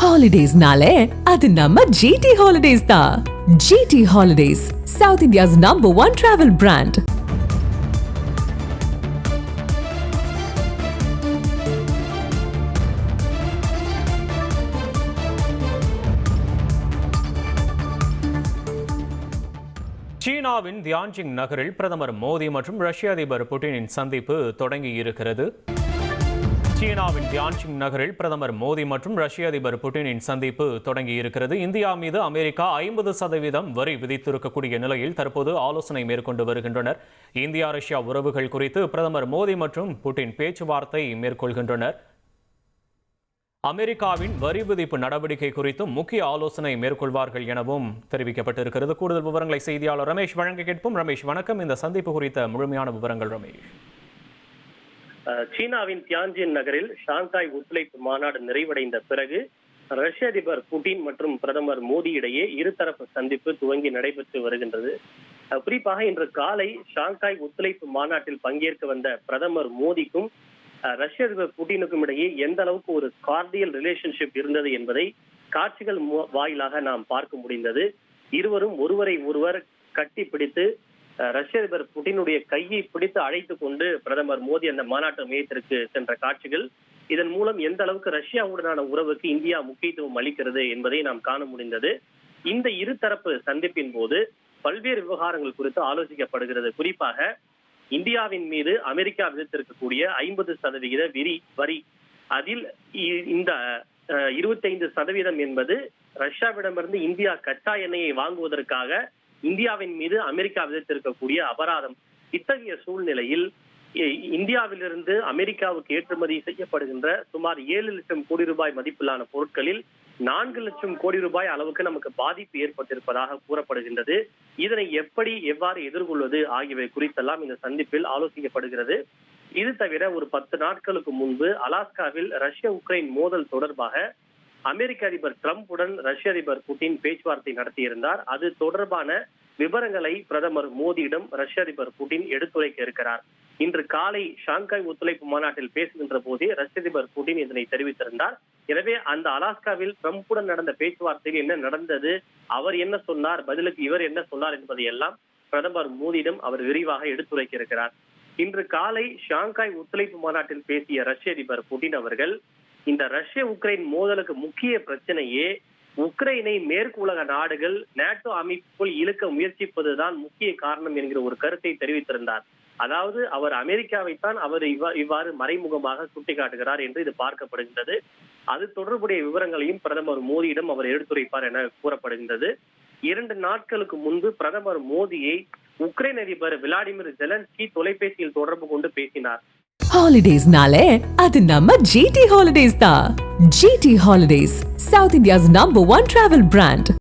Holidays-nale, அது நம்ம GT Holidays தான். GT Holidays, South India's #1 travel brand. சீனாவின் தியான்ஜிங் நகரில் பிரதமர் மோடி மற்றும் ரஷ்ய அதிபர் புட்டினின் சந்திப்பு தொடங்கியிருக்கிறது. சீனாவின் தியான்ஜிங் நகரில் பிரதமர் மோடி மற்றும் ரஷ்ய அதிபர் புட்டினின் சந்திப்பு தொடங்கியிருக்கிறது. இந்தியா மீது அமெரிக்கா 50% வரி விதித்திருக்கக்கூடிய நிலையில் தற்போது ஆலோசனை மேற்கொண்டு வருகின்றனர். இந்தியா ரஷ்யா உறவுகள் குறித்து பிரதமர் மோடி மற்றும் புட்டின் பேச்சுவார்த்தை மேற்கொள்கின்றனர். அமெரிக்காவின் வரி விதிப்பு நடவடிக்கை குறித்து முக்கிய ஆலோசனை மேற்கொள்வார்கள் எனவும் தெரிவிக்கப்பட்டிருக்கிறது. கூடுதல் விவரங்களை செய்தியாளர் ரமேஷ் வழங்க கேட்போம். ரமேஷ், வணக்கம். இந்த சந்திப்பு குறித்த முழுமையான விவரங்கள் ரமேஷ். சீனாவின் தியான்ஜின் நகரில் ஷாங்காய் ஒத்துழைப்பு மாநாடு நிறைவடைந்த பிறகு ரஷ்ய அதிபர் புட்டின் மற்றும் பிரதமர் மோடி இடையே இருதரப்பு சந்திப்பு துவங்கி நடைபெற்று வருகின்றது. குறிப்பாக இன்று காலை ஷாங்காய் ஒத்துழைப்பு மாநாட்டில் பங்கேற்க வந்த பிரதமர் மோடிக்கும் ரஷ்ய அதிபர் புட்டினுக்கும் இடையே எந்த அளவுக்கு ஒரு கார்டியல் ரிலேஷன்ஷிப் இருந்தது என்பதை காட்சிகள் வாயிலாக நாம் பார்க்க முடிந்தது. இருவரும் ஒருவரை ஒருவர் கட்டி பிடித்து ரஷ்ய அதிபர் புட்டினுடைய கையை பிடித்து அழைத்துக் கொண்டு பிரதமர் மோடி அந்த மாநாட்டு மையத்திற்கு சென்ற காட்சிகள், இதன் மூலம் எந்த அளவுக்கு ரஷ்யாவுடனான உறவுக்கு இந்தியா முக்கியத்துவம் அளிக்கிறது என்பதை நாம் காண முடிந்தது. இந்த இருதரப்பு சந்திப்பின் போது பல்வேறு விவகாரங்கள் குறித்து ஆலோசிக்கப்படுகிறது. குறிப்பாக இந்தியாவின் மீது அமெரிக்கா விதித்திருக்கக்கூடிய 50% வரி, அதில் இந்த 25% என்பது ரஷ்யாவிடமிருந்து இந்தியா கச்சா எண்ணெயை வாங்குவதற்காக இந்தியாவின் மீது அமெரிக்கா விதித்திருக்கக்கூடிய அபராதம். இத்தகைய சூழ்நிலையில் இந்தியாவிலிருந்து அமெரிக்காவுக்கு ஏற்றுமதி செய்யப்படுகின்ற சுமார் 7 லட்சம் கோடி ரூபாய் மதிப்பிலான பொருட்களில் 4 லட்சம் கோடி ரூபாய் அளவுக்கு நமக்கு பாதிப்பு ஏற்பட்டிருப்பதாக கூறப்படுகின்றது. இதனை எவ்வாறு எதிர்கொள்வது ஆகியவை குறித்தெல்லாம் இந்த சந்திப்பில் ஆலோசிக்கப்படுகிறது. இது தவிர ஒரு 10 நாட்களுக்கு முன்பு அலாஸ்காவில் ரஷ்ய உக்ரைன் மோதல் தொடர்பாக அமெரிக்க அதிபர் டிரம்புடன் ரஷ்ய அதிபர் புட்டின் பேச்சுவார்த்தை நடத்தியிருந்தார். அது தொடர்பான விவரங்களை பிரதமர் மோடியிடம் ரஷ்ய அதிபர் புட்டின் எடுத்துரைக்க இருக்கிறார். இன்று காலை ஷாங்காய் ஒத்துழைப்பு மாநாட்டில் பேசுகின்ற போதே ரஷ்ய அதிபர் புட்டின் இதனை தெரிவித்திருந்தார். எனவே அந்த அலாஸ்காவில் டிரம்புடன் நடந்த பேச்சுவார்த்தையில் என்ன நடந்தது, அவர் என்ன சொன்னார், பதிலுக்கு இவர் என்ன சொன்னார் என்பதையெல்லாம் பிரதமர் மோடியிடம் அவர் விரிவாக எடுத்துரைக்க இருக்கிறார். இன்று காலை ஷாங்காய் ஒத்துழைப்பு மாநாட்டில் பேசிய ரஷ்ய அதிபர் புட்டின் அவர்கள், இந்த ரஷ்ய உக்ரைன் மோதலுக்கு முக்கிய பிரச்சனையே உக்ரைனை மேற்கு உலக நாடுகள் நேட்டோ அமைப்புக்குள் இழுக்க முயற்சிப்பதுதான் முக்கிய காரணம் என்கிற ஒரு கருத்தை தெரிவித்திருந்தார். அதாவது அவர் அமெரிக்காவைத்தான் அவர் இவ்வாறு மறைமுகமாக சுட்டிக்காட்டுகிறார் என்று இது பார்க்கப்படுகின்றது. அது தொடர்புடைய விவரங்களையும் பிரதமர் மோடியிடம் அவர் எடுத்துரைப்பார் என கூறப்படுகின்றது. 2 நாட்களுக்கு முன்பு பிரதமர் மோடியை உக்ரைன் அதிபர் விளாடிமிர் ஜெலன்ஸ்கி தொலைபேசியில் தொடர்பு கொண்டு பேசினார். Holidays-nale, அது நம்ம GT Holidays தான். GT Holidays, South India's #1 travel brand.